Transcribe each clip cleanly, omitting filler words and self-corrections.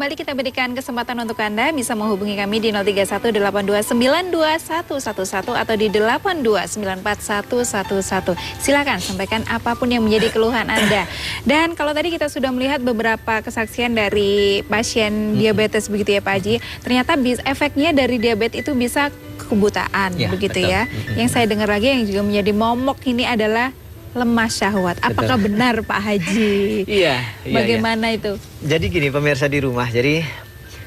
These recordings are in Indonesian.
kembali kita berikan kesempatan untuk Anda bisa menghubungi kami di 03182921111 atau di 8294111. Silakan sampaikan apapun yang menjadi keluhan Anda. Dan kalau tadi kita sudah melihat beberapa kesaksian dari pasien diabetes begitu ya Pak Haji, ternyata efeknya dari diabetes itu bisa kebutaan begitu betul. ya. Yang saya dengar lagi yang juga menjadi momok ini adalah lemah syahwat. Apakah benar Pak Haji? Iya. Bagaimana itu? Jadi gini pemirsa di rumah, jadi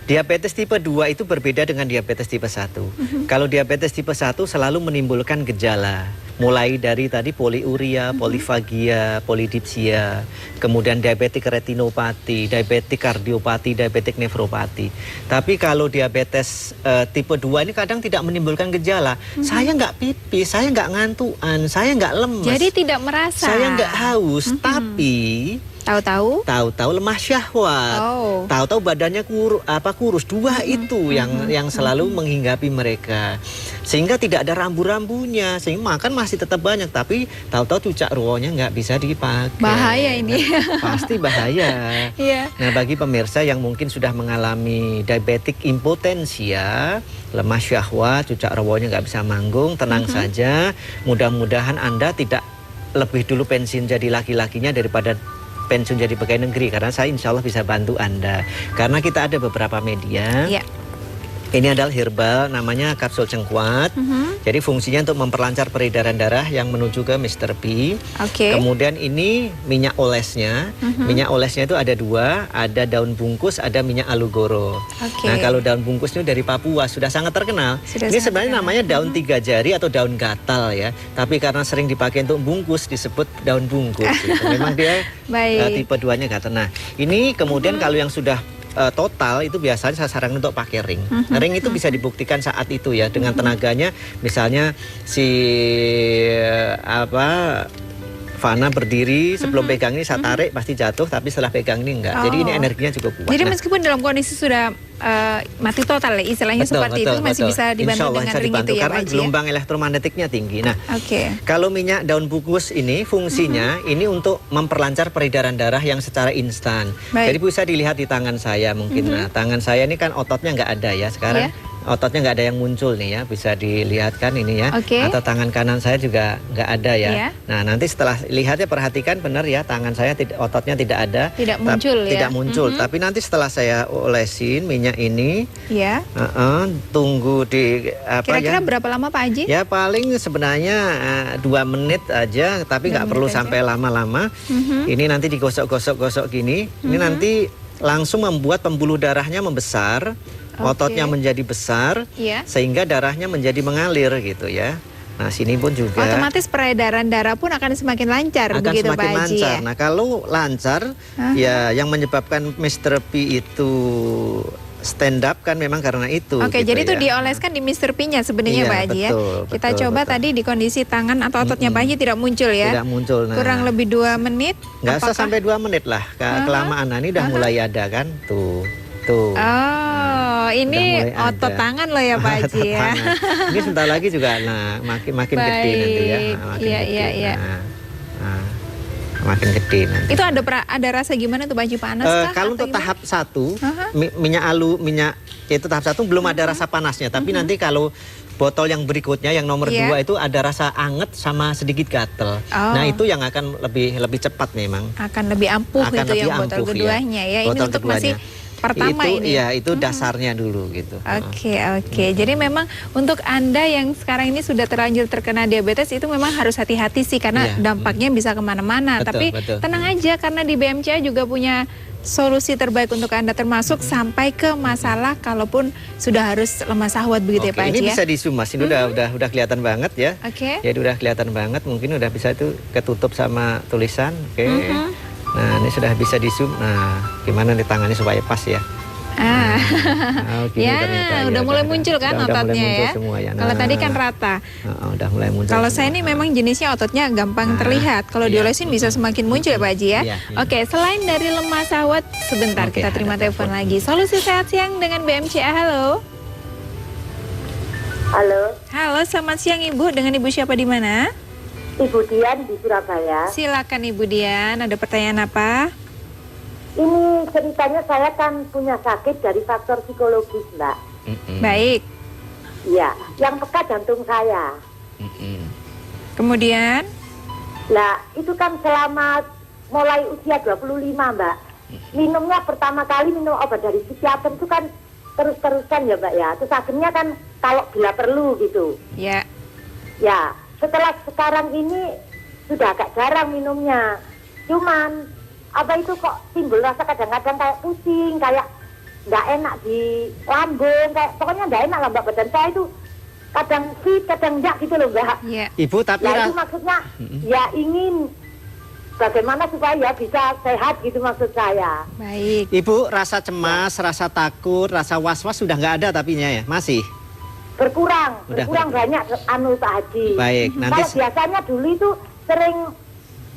diabetes tipe 2 itu berbeda dengan diabetes tipe 1. Kalau diabetes tipe 1 selalu menimbulkan gejala. Mulai dari tadi poliuria, polifagia, polidipsia, kemudian diabetik retinopati, diabetik kardiopati, diabetik nefropati. Tapi kalau diabetes tipe 2 ini kadang tidak menimbulkan gejala. Saya nggak pipis, saya nggak ngantuan, saya nggak lemes. Jadi tidak merasa. Saya nggak haus, tapi tahu-tahu lemah syahwat. Tahu-tahu badannya kurus. Dua itu yang selalu menghinggapi mereka. Sehingga tidak ada rambu-rambunya, sehingga makan masih tetap banyak, tapi tahu-tahu cucak ruonya nggak bisa dipakai. Bahaya ini. Pasti bahaya. Nah, bagi pemirsa yang mungkin sudah mengalami diabetik impotensia, lemah syahwat, cucak ruonya nggak bisa manggung, tenang saja. Mudah-mudahan Anda tidak lebih dulu pensiun jadi laki-lakinya daripada pensiun jadi pegawai negeri, karena saya insya Allah bisa bantu Anda. Karena kita ada beberapa media. Ini adalah herbal, namanya kapsul cengkuat. Jadi fungsinya untuk memperlancar peredaran darah yang menuju ke Mr. P. Kemudian ini minyak olesnya. Minyak olesnya itu ada dua, ada daun bungkus, ada minyak alugoro. Nah, kalau daun bungkus itu dari Papua, sudah sangat terkenal. Ini sebenarnya namanya daun 3 jari atau daun gatal ya. Tapi karena sering dipakai untuk bungkus disebut daun bungkus. Gitu. Memang dia tipe 2-nya gatal. Nah, ini kemudian kalau yang sudah total itu biasanya sasaran untuk pakai ring. Ring itu bisa dibuktikan saat itu ya dengan tenaganya. Misalnya si Fana berdiri sebelum pegang ini saya tarik pasti jatuh, tapi setelah pegang ini enggak. Jadi ini energinya cukup kuat. Jadi meskipun dalam kondisi sudah mati total ya istilahnya seperti itu masih bisa dibantu dengan ring itu ya karena Pak Haji, gelombang elektromagnetiknya tinggi. Nah, kalau minyak daun bungkus ini fungsinya ini untuk memperlancar peredaran darah yang secara instan. Jadi bisa dilihat di tangan saya mungkin. Nah, tangan saya ini kan ototnya nggak ada ya sekarang. Ototnya nggak ada yang muncul nih ya, bisa dilihatkan ini ya. Atau tangan kanan saya juga nggak ada ya. Nah, nanti setelah lihatnya perhatikan benar ya, tangan saya ototnya tidak ada. Tidak muncul. Tapi nanti setelah saya olesin minyak ini, tunggu di kira-kira berapa lama Pak Haji? Ya paling sebenarnya 2 menit aja, tapi nggak perlu sampai lama-lama. Ini nanti digosok-gosok gini. Ini nanti langsung membuat pembuluh darahnya membesar. Ototnya menjadi besar, sehingga darahnya menjadi mengalir gitu ya. Nah, sini pun juga otomatis peredaran darah pun akan semakin lancar, begitu Pak Haji ya? Nah, kalau lancar, ya yang menyebabkan Mr. P itu stand up kan memang karena itu. Gitu jadi itu dioleskan di Mr. P-nya sebenarnya Pak Haji ya. Kita coba tadi di kondisi tangan atau ototnya Pak Haji tidak muncul ya. Tidak muncul. Nah, kurang lebih 2 menit. Nggak usah sampai 2 menit lah. Kelamaan. Nah, ini udah mulai ada kan tuh. Ini otot tangan loh ya Pak Haji ya. Ini sebentar lagi juga makin gede nanti ya. Makin gede nanti. Itu ada rasa gimana tuh Pak Haji, panas kah? Kalau untuk tahap 1 minyak itu tahap 1 belum ada rasa panasnya, tapi nanti kalau botol yang berikutnya yang nomor 2 itu ada rasa anget sama sedikit gatel. Nah, itu yang akan lebih cepat memang. Akan lebih ampuh gitu yang botol keduanya ya. Ini untuk masih pertama itu, ini. Iya, itu dasarnya dulu gitu. Jadi memang untuk Anda yang sekarang ini sudah terlanjur terkena diabetes itu memang harus hati-hati sih karena dampaknya bisa kemana-mana. Tapi tenang aja karena di BMCA juga punya solusi terbaik untuk Anda termasuk sampai ke masalah kalaupun sudah harus lemah syahwat begitu ya Pak Haji. Ini bisa di zoom Mas, ini udah kelihatan banget ya. Jadi udah kelihatan banget, mungkin udah bisa itu ketutup sama tulisan. Nah, ini sudah bisa di zoom. Nah, gimana nih tangannya supaya pas ya. Udah mulai muncul kan ototnya ya. Kalau tadi kan rata. Udah mulai muncul. Kalau saya ini memang jenisnya ototnya gampang terlihat. Kalau diolesin bisa semakin muncul ya Pak Haji ya. Selain dari lemah syahwat, sebentar kita terima telepon lagi. Solusi Sehat Siang dengan BMCA. Halo. Halo, selamat siang Ibu. Dengan Ibu siapa di mana? Ibu Dian di Surabaya. Silakan Ibu Dian, ada pertanyaan apa? Ini ceritanya saya kan punya sakit dari faktor psikologis, Mbak. Baik. Iya, yang peka jantung saya. Kemudian? Lah, itu kan selama mulai usia 25, Mbak. Minumnya pertama kali minum obat dari psikiater itu kan terus-terusan ya, Mbak ya. Terus akhirnya kan kalau bila perlu gitu. Ya. Ya, setelah sekarang ini sudah agak jarang minumnya. Cuman apa itu kok timbul rasa kadang-kadang kayak pusing, kayak nggak enak di lambung, kayak pokoknya nggak enak lah Mbak, badan saya itu kadang fit, kadang enggak gitu loh Mbak. Yeah. Ibu tapi itu maksudnya ya ingin bagaimana supaya ya bisa sehat gitu maksud saya. Baik. Ibu rasa cemas, rasa takut, rasa was-was sudah nggak ada tapinya ya? Masih? Berkurang banyak Pak Haji. Baik, nanti biasanya dulu itu sering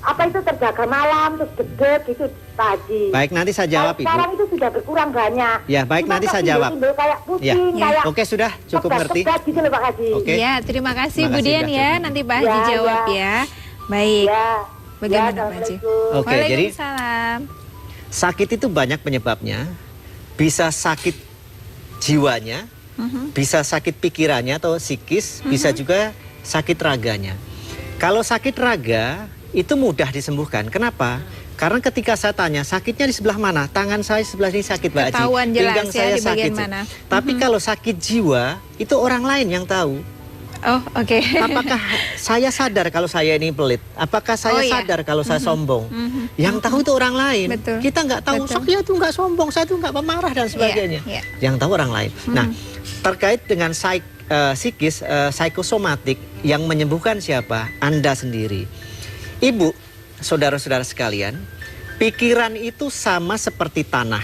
apa itu terjaga malam terus gede gitu Pak Haji. Baik, nanti saya jawab Ibu. Sekarang itu sudah berkurang banyak. Ya, baik, nanti saya jawab. Kayak pusing, kayak oke, sudah cukup ngerti. Gitu loh Pak Haji. Oke. Ya, terima kasih Bu Dian ya. Nanti Pak Haji jawab ya. Baik. Bagaimana Pak Haji? Oke, jadi sakit itu banyak penyebabnya. Bisa sakit jiwanya, bisa sakit pikirannya atau psikis, bisa juga sakit raganya. Kalau sakit raga itu mudah disembuhkan. Kenapa? Karena ketika saya tanya sakitnya di sebelah mana, tangan saya sebelah ini sakit Mbak Haji, ketahuan jelas pinggang saya di bagian sakit. mana. Tapi kalau sakit jiwa itu orang lain yang tahu. Oh, oke. Apakah saya sadar kalau saya ini pelit? Apakah saya sadar kalau saya sombong? Yang tahu itu orang lain. Betul. Kita nggak tahu. Saya itu nggak sombong, saya itu nggak pemarah dan sebagainya. Yang tahu orang lain. Nah, terkait dengan psikis, psikosomatik yang menyembuhkan siapa? Anda sendiri. Ibu, saudara-saudara sekalian, pikiran itu sama seperti tanah.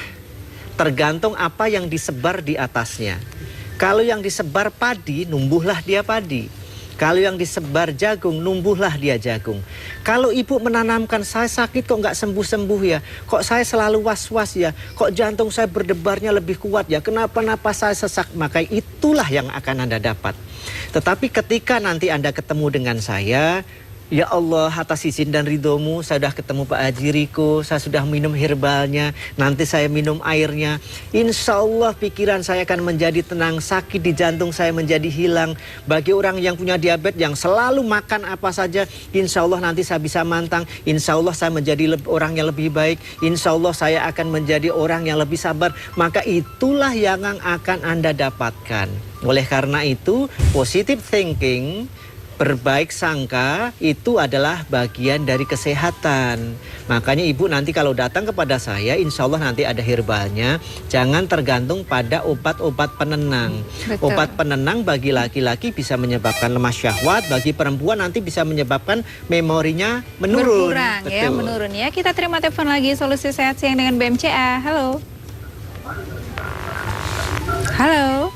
Tergantung apa yang disebar di atasnya. Kalau yang disebar padi, numbuhlah dia padi. Kalau yang disebar jagung, numbuhlah dia jagung. Kalau ibu menanamkan saya sakit kok nggak sembuh-sembuh ya, kok saya selalu was-was ya, kok jantung saya berdebarnya lebih kuat ya, kenapa saya sesak, maka itulah yang akan Anda dapat. Tetapi ketika nanti Anda ketemu dengan saya, ya Allah, atas izin dan ridhomu, saya sudah ketemu Pak Haji Riko, saya sudah minum herbalnya, nanti saya minum airnya. Insya Allah pikiran saya akan menjadi tenang, sakit di jantung saya menjadi hilang. Bagi orang yang punya diabetes, yang selalu makan apa saja, insya Allah nanti saya bisa mantang. Insya Allah saya menjadi orang yang lebih baik. Insya Allah saya akan menjadi orang yang lebih sabar. Maka itulah yang akan Anda dapatkan. Oleh karena itu, positive thinking, berbaik sangka itu adalah bagian dari kesehatan. Makanya ibu nanti kalau datang kepada saya, insya Allah nanti ada herbalnya. Jangan tergantung pada obat-obat penenang. Betul. Obat penenang bagi laki-laki bisa menyebabkan lemah syahwat, bagi perempuan nanti bisa menyebabkan memorinya menurun. Berkurang ya, menurun ya. Kita terima telepon lagi, Solusi Sehat Siang dengan BMCA. Halo. Halo.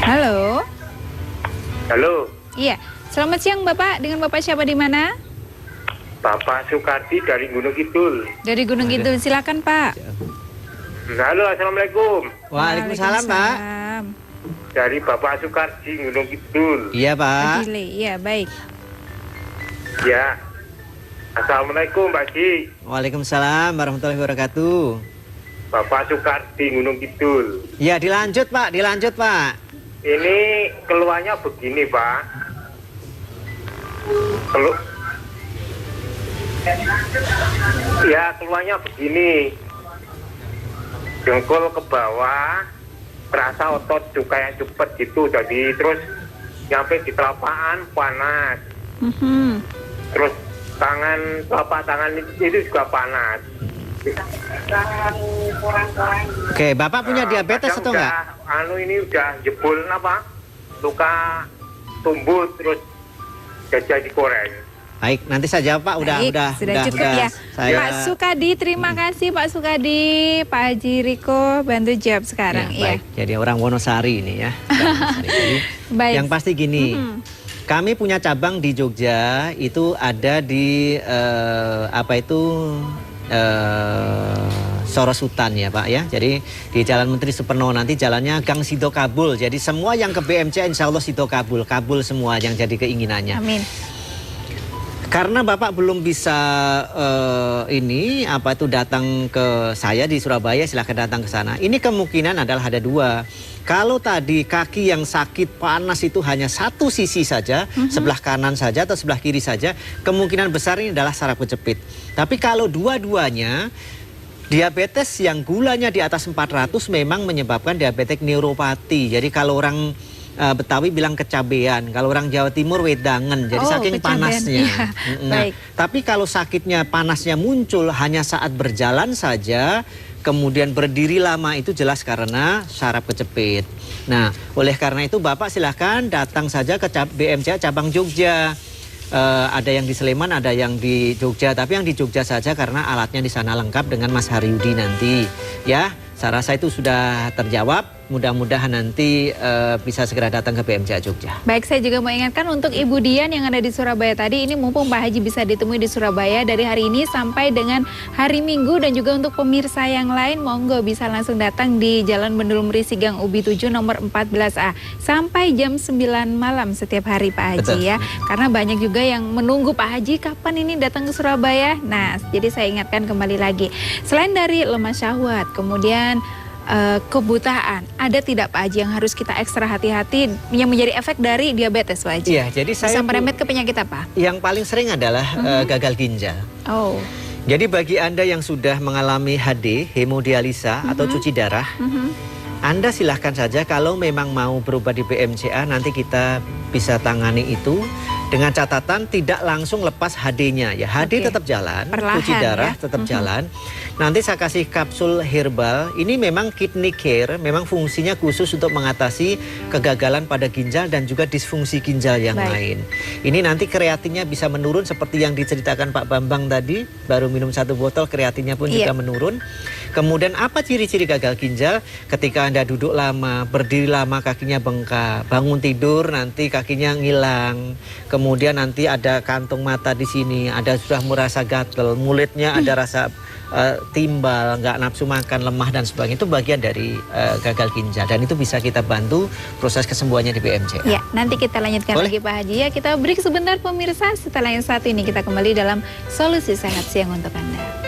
Halo. Halo. Iya. Selamat siang Bapak. Dengan Bapak siapa di mana? Bapak Sukardi dari Gunung Kidul. Dari Gunung Kidul. Silakan Pak. Halo, assalamualaikum. Waalaikumsalam Pak. Dari Bapak Sukardi Gunung Kidul. Iya Pak. Iya baik. Ya. Assalamualaikum Pak Ji. Waalaikumsalam warahmatullahi wabarakatuh. Bapak Sukardi Gunung Kidul. Ya dilanjut Pak, dilanjut Pak. Ini keluarnya begini Pak. Ya keluarnya begini. Jengkol ke bawah, terasa otot juga yang cepet gitu. Jadi terus nyampe di telapak panas. Terus telapak tangan itu juga panas. Oke, Bapak punya diabetes atau enggak? Ini udah jebol apa? Luka tumbuh terus jadi koreng. Baik, nanti saya jawab Pak. Sudah cukup ya. Pak Sukadi, terima kasih Pak Sukadi. Pak Haji Riko bantu jawab sekarang. Ya, baik. Jadi orang Wonosari ini ya. Baik. Yang pasti gini. Kami punya cabang di Jogja, itu ada di Soros Hutan ya Pak ya. Jadi di Jalan Menteri Superno, nanti jalannya Gang Sido Kabul. Jadi semua yang ke BMC insya Allah Sido Kabul semua yang jadi keinginannya. Amin. Karena Bapak belum bisa datang ke saya di Surabaya, silahkan datang ke sana. Ini kemungkinan adalah ada dua. Kalau tadi kaki yang sakit panas itu hanya satu sisi saja, sebelah kanan saja atau sebelah kiri saja, kemungkinan besar ini adalah saraf kejepit. Tapi kalau dua-duanya, diabetes yang gulanya di atas 400 memang menyebabkan diabetes neuropati. Jadi kalau orang Betawi bilang kecabean, kalau orang Jawa Timur wedangen, jadi saking kecabean, panasnya. Ya. Nah, tapi kalau sakitnya panasnya muncul hanya saat berjalan saja, kemudian berdiri lama, itu jelas karena saraf kejepit. Nah, oleh karena itu Bapak silahkan datang saja ke BMCA cabang Jogja. Ada yang di Sleman, ada yang di Jogja, tapi yang di Jogja saja karena alatnya di sana lengkap dengan Mas Haryudi nanti. Ya, saya rasa itu sudah terjawab. Mudah-mudahan nanti bisa segera datang ke BMCA Jogja. Baik, saya juga mau ingatkan untuk Ibu Dian yang ada di Surabaya tadi, ini mumpung Pak Haji bisa ditemui di Surabaya dari hari ini sampai dengan hari Minggu, dan juga untuk pemirsa yang lain, monggo bisa langsung datang di Jalan Bendul Merisi Gang Ubi 7 nomor 14A sampai jam 9 malam setiap hari Pak Haji. Betul. Ya. Karena banyak juga yang menunggu Pak Haji kapan ini datang ke Surabaya. Nah, jadi saya ingatkan kembali lagi. Selain dari lemah syahwat, kemudian kebutaan, ada tidak Pak Haji yang harus kita ekstra hati-hati yang menjadi efek dari diabetes Pak Haji? Iya, jadi saya bisa merembet ke penyakit apa? Yang paling sering adalah gagal ginjal. Oh. Jadi bagi Anda yang sudah mengalami HD, hemodialisa atau cuci darah, Anda silahkan saja kalau memang mau berobat di BMCA, nanti kita bisa tangani itu. Dengan catatan tidak langsung lepas HD-nya ya. HD tetap jalan, perlahan, cuci darah tetap jalan. Nanti saya kasih kapsul herbal. Ini memang kidney care, memang fungsinya khusus untuk mengatasi kegagalan pada ginjal dan juga disfungsi ginjal yang lain. Ini nanti kreatinnya bisa menurun seperti yang diceritakan Pak Bambang tadi. Baru minum 1 botol kreatinnya pun juga menurun. Kemudian apa ciri-ciri gagal ginjal? Ketika Anda duduk lama, berdiri lama kakinya bengkak, bangun tidur nanti kakinya ngilang. Kemudian nanti ada kantung mata di sini, ada sudah merasa gatel, mulutnya ada rasa timbal, nggak nafsu makan, lemah dan sebagainya. Itu bagian dari gagal ginjal dan itu bisa kita bantu proses kesembuhannya di BMCA. Ya, nanti kita lanjutkan lagi Pak Haji ya. Kita break sebentar pemirsa, setelah yang satu ini kita kembali dalam Solusi Sehat Siang untuk Anda.